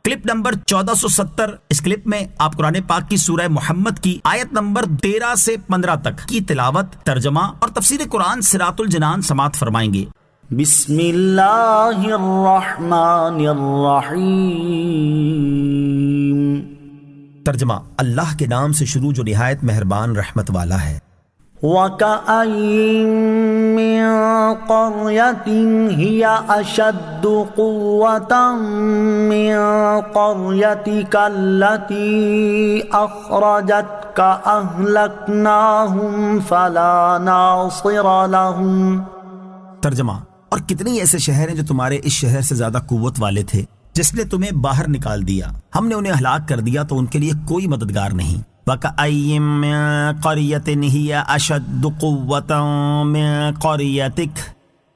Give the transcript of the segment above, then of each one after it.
Clip number 1470۔ اس clip میں آپ قرآن پاک کی سورہ محمد کی آیت نمبر 13 سے 15 تک کی تلاوت، ترجمہ اور تفسیر قرآن صراط الجنان سماعت فرمائیں گے۔ بسم اللہ الرحمن الرحیم۔ ترجمہ، اللہ کے نام سے شروع جو نہایت مہربان رحمت والا ہے۔ وَكَأَيِّن مِّن قَرْيَةٍ هِيَ أَشَدُّ قُوَّةً مِّن قَرْيَتِكَ الَّتِي أَخْرَجَتْكَ أَهْلَكْنَاهُمْ فَلَا نَاصِرَ لَهُمْ۔ ترجمہ، اور کتنے ایسے شہر ہیں جو تمہارے اس شہر سے زیادہ قوت والے تھے، جس نے تمہیں باہر نکال دیا، ہم نے انہیں ہلاک کر دیا تو ان کے لیے کوئی مددگار نہیں۔ وَكَأَيِّن مِّن قَرْيَةٍ هِيَ أَشَدُّ قُوَّةً مِّن قَرْيَتِكَ،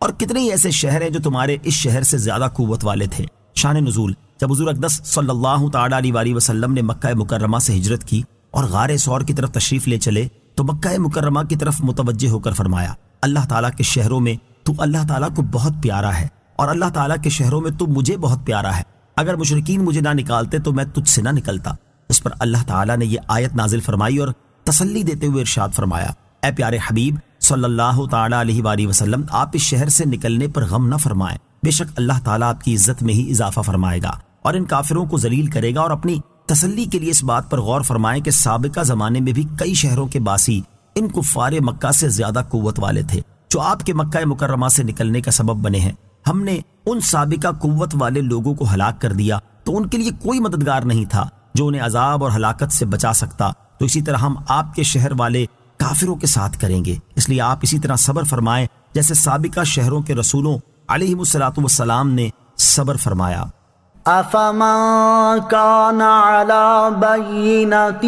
اور کتنے ایسے شہر ہیں جو تمہارے اس شہر سے زیادہ قوت والے تھے۔ شان نزول، جب حضور اقدس صلی اللہ تعالی علیہ وآلہ وسلم نے مکہ مکرمہ سے ہجرت کی اور غار ثور کی طرف تشریف لے چلے تو مکہ مکرمہ کی طرف متوجہ ہو کر فرمایا، اللہ تعالیٰ کے شہروں میں تو اللہ تعالیٰ کو بہت پیارا ہے، اور اللہ تعالیٰ کے شہروں میں تو مجھے بہت پیارا ہے۔ اگر مشرکین مجھے نہ نکالتے تو میں تجھ سے نہ نکلتا۔ اس پر اللہ تعالیٰ نے یہ آیت نازل فرمائی اور تسلی دیتے ہوئے ارشاد فرمایا، اے پیارے حبیب صلی اللہ تعالی علیہ وآلہ وسلم، آپ اس شہر سے نکلنے پر غم نہ فرمائیں، بے شک اللہ تعالیٰ آپ کی عزت میں ہی اضافہ فرمائے گا اور ان کافروں کو ذلیل کرے گا۔ اور اپنی تسلی کے لیے اس بات پر غور فرمائیں کہ سابقہ زمانے میں بھی کئی شہروں کے باسی ان کفار مکہ سے زیادہ قوت والے تھے جو آپ کے مکہ مکرمہ سے نکلنے کا سبب بنے ہیں۔ ہم نے ان سابقہ قوت والے لوگوں کو ہلاک کر دیا تو ان کے لیے کوئی مددگار نہیں تھا جو انہیں عذاب اور ہلاکت سے بچا سکتا، تو اسی طرح ہم آپ کے شہر والے کافروں کے ساتھ کریں گے، اس لیے آپ اسی طرح صبر فرمائیں جیسے سابقہ شہروں کے رسولوں علیہم الصلاۃ والسلام نے صبر فرمایا۔ أَفَمَن كَانَ عَلَى بَيِّنَةٍ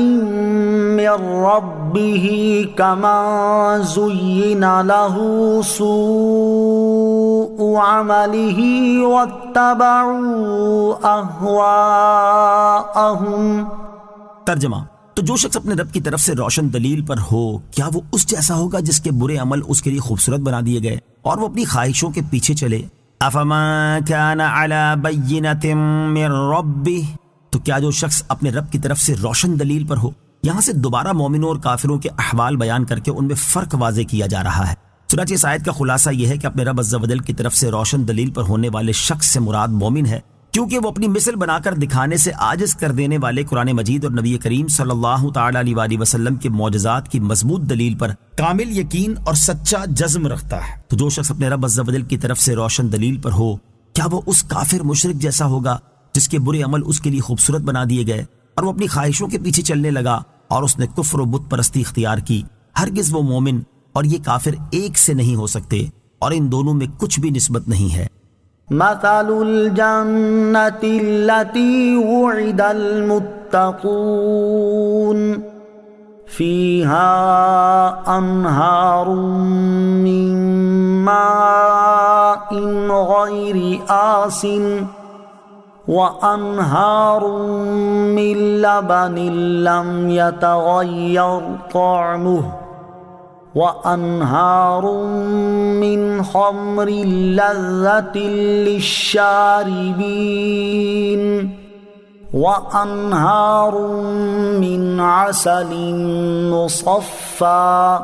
مِّن رَّبِّهِ كَمَن زُيِّنَ لَهُ سُوءُ عَمَلِهِ وَاتَّبَعُوا أَهْوَاءَهُمْ۔ ترجمہ، تو جو شخص اپنے رب کی طرف سے روشن دلیل پر ہو، کیا وہ اس جیسا ہوگا جس کے برے عمل اس کے لیے خوبصورت بنا دیے گئے اور وہ اپنی خواہشوں کے پیچھے چلے؟ افمن كان على بينة من ربه، تو کیا جو شخص اپنے رب کی طرف سے روشن دلیل پر ہو؟ یہاں سے دوبارہ مومنوں اور کافروں کے احوال بیان کر کے ان میں فرق واضح کیا جا رہا ہے۔ چنانچہ اس آیت کا خلاصہ یہ ہے کہ اپنے رب عز و جل کی طرف سے روشن دلیل پر ہونے والے شخص سے مراد مومن ہے، کیونکہ وہ اپنی مثل بنا کر دکھانے سے عاجز کر دینے والے قرآن مجید اور نبی کریم صلی اللہ تعالی علیہ وآلہ وسلم کے معجزات کی مضبوط دلیل پر کامل یقین اور سچا جزم رکھتا ہے۔ تو جو شخص اپنے رب عز و جل کی طرف سے روشن دلیل پر ہو، کیا وہ اس کافر مشرک جیسا ہوگا جس کے برے عمل اس کے لیے خوبصورت بنا دیے گئے اور وہ اپنی خواہشوں کے پیچھے چلنے لگا اور اس نے کفر و بت پرستی اختیار کی؟ ہرگز وہ مومن اور یہ کافر ایک سے نہیں ہو سکتے، اور ان دونوں میں کچھ بھی نسبت نہیں ہے۔ مثل الجنة التي وعد المتقون فيها أنهار من ماء غير آسن وأنهار من لبن لم يتغير طعمه وأنهار من خمر لذة للشاربين وأنهار من عسل مصفى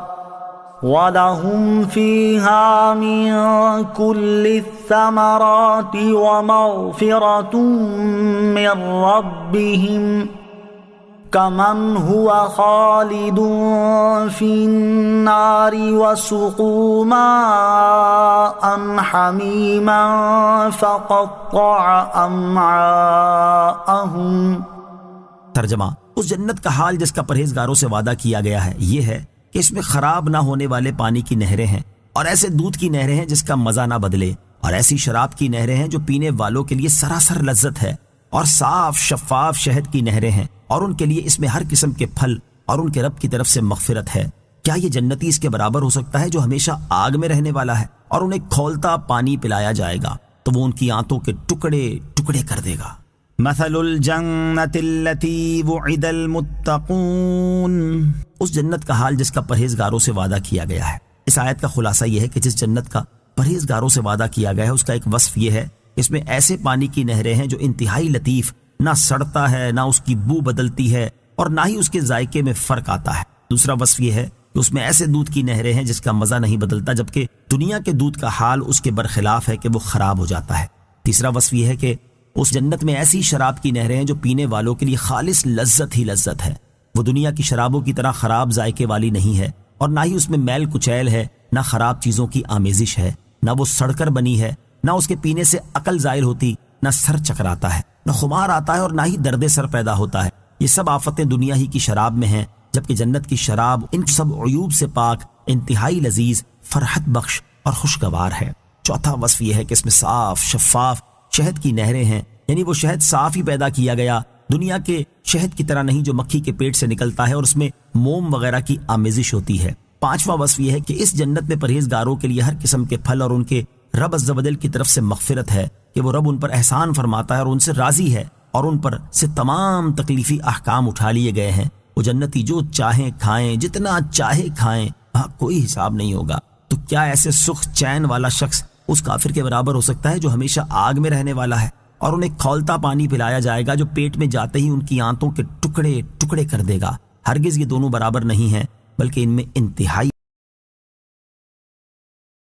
ولهم فيها من كل الثمرات ومغفرة من ربهم كمن هو خالد في النار وسقوا ماء حميما فقطع أمعاءهم۔ ترجمہ، اس جنت کا حال جس کا پرہیزگاروں سے وعدہ کیا گیا ہے یہ ہے کہ اس میں خراب نہ ہونے والے پانی کی نہریں ہیں، اور ایسے دودھ کی نہریں ہیں جس کا مزہ نہ بدلے، اور ایسی شراب کی نہریں ہیں جو پینے والوں کے لیے سراسر لذت ہے، اور صاف شفاف شہد کی نہریں ہیں، اور ان کے لیے اس میں ہر قسم کے پھل اور ان کے رب کی طرف سے مغفرت ہے۔ کیا یہ جنتی اس کے برابر ہو سکتا ہے جو ہمیشہ آگ میں رہنے والا ہے اور انہیں کھولتا پانی پلایا جائے گا تو وہ ان کی آنتوں کے ٹکڑے ٹکڑے کر دے گا۔ مثل الجنة التي وعد المتقون، اس جنت کا حال جس کا پرہیزگاروں سے وعدہ کیا گیا ہے۔ اس آیت کا خلاصہ یہ ہے کہ جس جنت کا پرہیزگاروں سے وعدہ کیا گیا ہے اس کا ایک وصف یہ ہے، اس میں ایسے پانی کی نہریں ہیں جو انتہائی لطیف نہ سڑتا ہے، نہ اس کی بو بدلتی ہے، اور نہ ہی اس کے ذائقے میں فرق آتا ہے۔ دوسرا وصف یہ ہے کہ اس میں ایسے دودھ کی نہریں ہیں جس کا مزہ نہیں بدلتا، جبکہ دنیا کے دودھ کا حال اس کے برخلاف ہے کہ وہ خراب ہو جاتا ہے۔ تیسرا وصف یہ ہے کہ اس جنت میں ایسی شراب کی نہریں ہیں جو پینے والوں کے لیے خالص لذت ہی لذت ہے۔ وہ دنیا کی شرابوں کی طرح خراب ذائقے والی نہیں ہے، اور نہ ہی اس میں میل کچیل ہے، نہ خراب چیزوں کی آمیزش ہے، نہ وہ سڑ کر بنی ہے، نہ اس کے پینے سے عقل زائل ہوتی، نہ سر چکراتا ہے، نہ خمار آتا ہے، اور نہ ہی درد سر پیدا ہوتا ہے۔ یہ سب آفتیں دنیا ہی کی شراب میں ہیں، جبکہ جنت کی شراب ان سب عیوب سے پاک، انتہائی لذیذ، فرحت بخش اور خوشگوار ہے۔ چوتھا وصف یہ ہے کہ اس میں صاف شفاف شہد کی نہریں ہیں، یعنی وہ شہد صاف ہی پیدا کیا گیا، دنیا کے شہد کی طرح نہیں جو مکھی کے پیٹ سے نکلتا ہے اور اس میں موم وغیرہ کی آمیزش ہوتی ہے۔ پانچواں وصف یہ ہے کہ اس جنت میں پرہیزگاروں کے لیے ہر قسم کے پھل اور ان کے رب عز و جل کی طرف سے مغفرت ہے کہ وہ رب ان پر احسان فرماتا ہے اور ان سے راضی ہے، اور ان پر سے تمام تکلیفی احکام اٹھا لیے گئے ہیں۔ وہ جنتی جو چاہیں کھائیں، جتنا چاہے کھائیں، وہاں کوئی حساب نہیں ہوگا۔ تو کیا ایسے سکھ چین والا شخص اس کافر کے برابر ہو سکتا ہے جو ہمیشہ آگ میں رہنے والا ہے، اور انہیں کھولتا پانی پلایا جائے گا جو پیٹ میں جاتے ہی ان کی آنتوں کے ٹکڑے ٹکڑے کر دے گا؟ ہرگز یہ دونوں برابر نہیں ہیں، بلکہ ان میں انتہائی